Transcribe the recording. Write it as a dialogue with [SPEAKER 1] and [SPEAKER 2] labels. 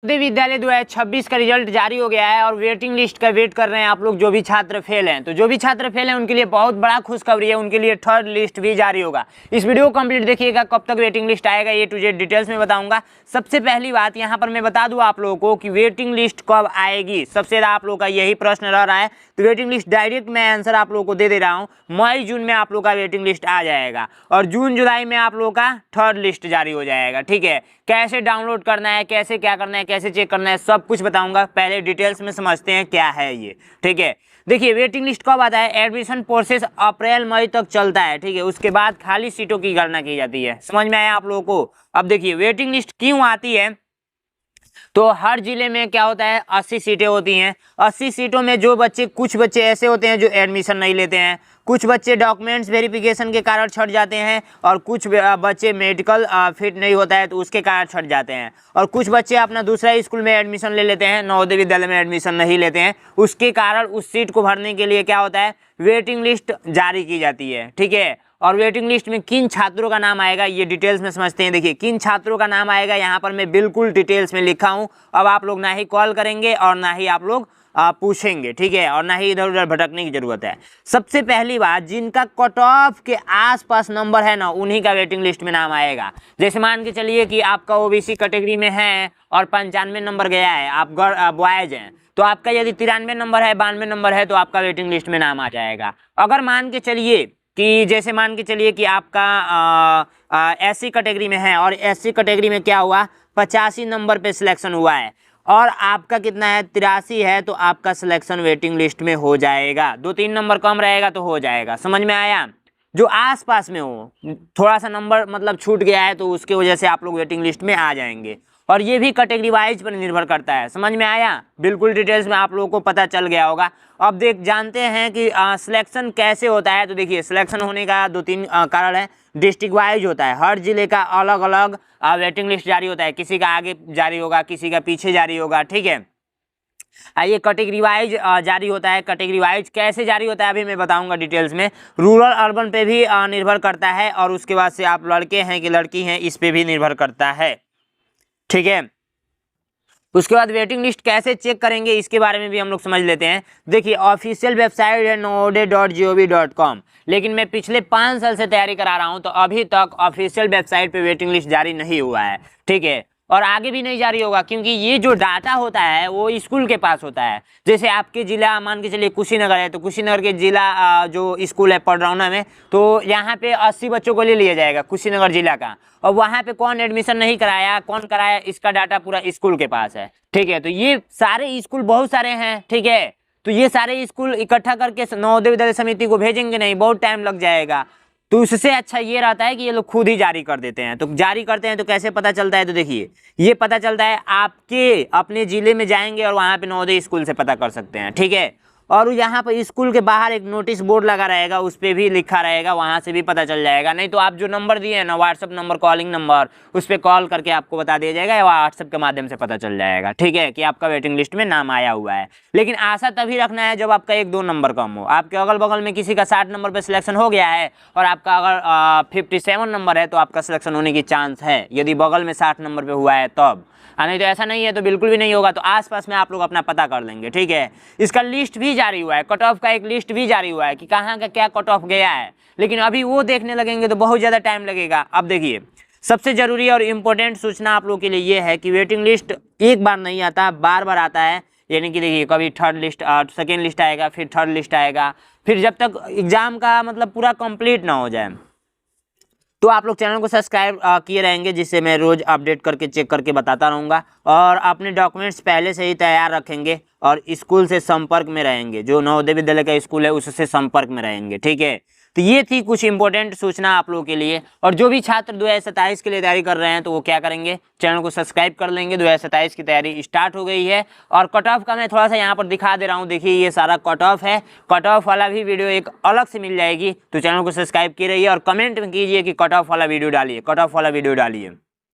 [SPEAKER 1] नवोदय विद्यालय 2026 का रिजल्ट जारी हो गया है और वेटिंग लिस्ट का वेट कर रहे हैं आप लोग जो भी छात्र फेल हैं। तो जो भी छात्र फेल हैं उनके लिए बहुत बड़ा खुशखबरी है, उनके लिए थर्ड लिस्ट भी जारी होगा। इस वीडियो को कंप्लीट देखिएगा, कब तक वेटिंग लिस्ट आएगा A to Z डिटेल्स में बताऊंगा। सबसे पहली बात यहाँ पर मैं बता दूँ आप लोगों को कि वेटिंग लिस्ट कब आएगी, सबसे ज़्यादा आप लोगों का यही प्रश्न रह रहा है। तो वेटिंग लिस्ट डायरेक्ट मैं आंसर आप लोगों को दे रहा हूँ। मई जून में आप लोग का वेटिंग लिस्ट आ जाएगा और जून जुलाई में आप लोगों का थर्ड लिस्ट जारी हो जाएगा। ठीक है, कैसे डाउनलोड करना है, कैसे क्या करना है, कैसे चेक करना है, सब कुछ बताऊंगा। पहले डिटेल्स में समझते हैं क्या है ये। ठीक है, देखिए वेटिंग लिस्ट कब आता है, एडमिशन प्रोसेस अप्रैल मई तक चलता है। ठीक है, उसके बाद खाली सीटों की गणना की जाती है। समझ में आया आप लोगों को। अब देखिए वेटिंग लिस्ट क्यों आती है, तो हर जिले में क्या होता है 80 सीटें होती हैं। 80 सीटों में जो बच्चे, कुछ बच्चे ऐसे होते हैं जो एडमिशन नहीं लेते हैं, कुछ बच्चे डॉक्यूमेंट्स वेरिफिकेशन के कारण छट जाते हैं और कुछ बच्चे मेडिकल फिट नहीं होता है तो उसके कारण छट जाते हैं, और कुछ बच्चे अपना दूसरा स्कूल में एडमिशन ले लेते हैं, नवोदय विद्यालय में एडमिशन नहीं लेते हैं। उसके कारण उस सीट को भरने के लिए क्या होता है, वेटिंग लिस्ट जारी की जाती है। ठीक है, और वेटिंग लिस्ट में किन छात्रों का नाम आएगा ये डिटेल्स में समझते हैं। देखिए किन छात्रों का नाम आएगा यहाँ पर मैं बिल्कुल डिटेल्स में लिखा हूँ। अब आप लोग ना ही कॉल करेंगे और ना ही आप लोग पूछेंगे। ठीक है, और ना ही इधर उधर भटकने की जरूरत है। सबसे पहली बात, जिनका कट ऑफ के आसपास नंबर है ना, उन्हीं का वेटिंग लिस्ट में नाम आएगा। जैसे मान के चलिए कि आपका ओबीसी कैटेगरी में है और 95 नंबर गया है, आप बॉयज हैं, तो आपका यदि 93 नंबर है, 92 नंबर है, तो आपका वेटिंग लिस्ट में नाम आ जाएगा। अगर मान के चलिए कि जैसे मान के चलिए कि आपका एससी कैटेगरी में है और एससी कैटेगरी में क्या हुआ, 85 नंबर पे सिलेक्शन हुआ है और आपका कितना है 83 है, तो आपका सिलेक्शन वेटिंग लिस्ट में हो जाएगा। 2-3 नंबर कम रहेगा तो हो जाएगा। समझ में आया। जो आसपास में हो, थोड़ा सा नंबर मतलब छूट गया है तो उसके वजह से आप लोग वेटिंग लिस्ट में आ जाएंगे, और ये भी कैटेगरी वाइज पर निर्भर करता है। समझ में आया, बिल्कुल डिटेल्स में आप लोगों को पता चल गया होगा। अब जानते हैं कि सिलेक्शन कैसे होता है। तो देखिए सिलेक्शन होने का 2-3 कारण है। डिस्ट्रिक्ट वाइज होता है, हर जिले का अलग अलग वेटिंग लिस्ट जारी होता है, किसी का आगे जारी होगा, किसी का पीछे जारी होगा। ठीक है, ये कैटेगरी वाइज जारी होता है। कैटेगरी वाइज कैसे जारी होता है अभी मैं बताऊंगा डिटेल्स में। रूरल अर्बन पे भी निर्भर करता है, और उसके बाद से आप लड़के हैं कि लड़की हैं इस पे भी निर्भर करता है। ठीक है, उसके बाद वेटिंग लिस्ट कैसे चेक करेंगे इसके बारे में भी हम लोग समझ लेते हैं। देखिए ऑफिशियल वेबसाइट है navodaya.gov.com, लेकिन मैं पिछले 5 साल से तैयारी करा रहा हूं तो अभी तक ऑफिशियल वेबसाइट पे वेटिंग लिस्ट जारी नहीं हुआ है। ठीक है, और आगे भी नहीं जारी होगा, क्योंकि ये जो डाटा होता है वो स्कूल के पास होता है। जैसे आपके जिला मान के चलिए कुशीनगर है, तो कुशीनगर के जिला जो स्कूल है पडरौना में, तो यहाँ पे 80 बच्चों को ले लिया जाएगा कुशीनगर जिला का, और वहाँ पे कौन एडमिशन नहीं कराया, कौन कराया, इसका डाटा पूरा स्कूल के पास है। ठीक है, तो ये सारे स्कूल बहुत सारे हैं। ठीक है, तो ये सारे स्कूल इकट्ठा करके नवोदय विद्यालय समिति को भेजेंगे नहीं, बहुत टाइम लग जाएगा। तो उससे अच्छा ये रहता है कि ये लोग खुद ही जारी कर देते हैं। तो जारी करते हैं तो कैसे पता चलता है, तो देखिए ये पता चलता है आपके अपने जिले में जाएंगे और वहाँ पे नवोदय स्कूल से पता कर सकते हैं। ठीक है, और यहाँ पर स्कूल के बाहर एक नोटिस बोर्ड लगा रहेगा, उस पर भी लिखा रहेगा, वहाँ से भी पता चल जाएगा। नहीं तो आप जो नंबर दिए हैं ना, व्हाट्सअप नंबर, कॉलिंग नंबर, उस पर कॉल करके आपको बता दिया जाएगा या व्हाट्सअप के माध्यम से पता चल जाएगा। ठीक है, कि आपका वेटिंग लिस्ट में नाम आया हुआ है। लेकिन आशा तभी रखना है जब आपका 1-2 नंबर कम हो। आपके अगल बगल में किसी का 60 नंबर पर सिलेक्शन हो गया है और आपका अगर 57 नंबर है तो आपका सिलेक्शन होने की चांस है, यदि बगल में 60 नंबर पर हुआ है तब। नहीं तो ऐसा नहीं है तो बिल्कुल भी नहीं होगा। तो आसपास में आप लोग अपना पता कर लेंगे। ठीक है, इसका लिस्ट भी जारी हुआ है, कट ऑफ का एक लिस्ट भी जारी हुआ है कि कहाँ का क्या कट ऑफ गया है, लेकिन अभी वो देखने लगेंगे तो बहुत ज़्यादा टाइम लगेगा। अब देखिए सबसे ज़रूरी और इम्पोर्टेंट सूचना आप लोग के लिए ये है कि वेटिंग लिस्ट एक बार नहीं आता, बार बार आता है। यानी कि देखिए कभी थर्ड लिस्ट, सेकेंड लिस्ट आएगा, फिर थर्ड लिस्ट आएगा, फिर जब तक एग्ज़ाम का मतलब पूरा कंप्लीट ना हो जाए। तो आप लोग चैनल को सब्सक्राइब किए रहेंगे, जिससे मैं रोज़ अपडेट करके चेक करके बताता रहूँगा, और अपने डॉक्यूमेंट्स पहले से ही तैयार रखेंगे और स्कूल से संपर्क में रहेंगे। जो नवोदय विद्यालय का स्कूल है उससे संपर्क में रहेंगे। ठीक है, तो ये थी कुछ इंपॉर्टेंट सूचना आप लोगों के लिए। और जो भी छात्र 2027 के लिए तैयारी कर रहे हैं तो वो क्या करेंगे, चैनल को सब्सक्राइब कर लेंगे। 2027 की तैयारी स्टार्ट हो गई है। और कट ऑफ का मैं थोड़ा सा यहाँ पर दिखा दे रहा हूँ। देखिए ये सारा कट ऑफ है, कट ऑफ वाला भी वीडियो एक अलग से मिल जाएगी। तो चैनल को सब्सक्राइब किए रहिए और कमेंट में कीजिए कि कट ऑफ वाला वीडियो डालिए, कट ऑफ वाला वीडियो डालिए।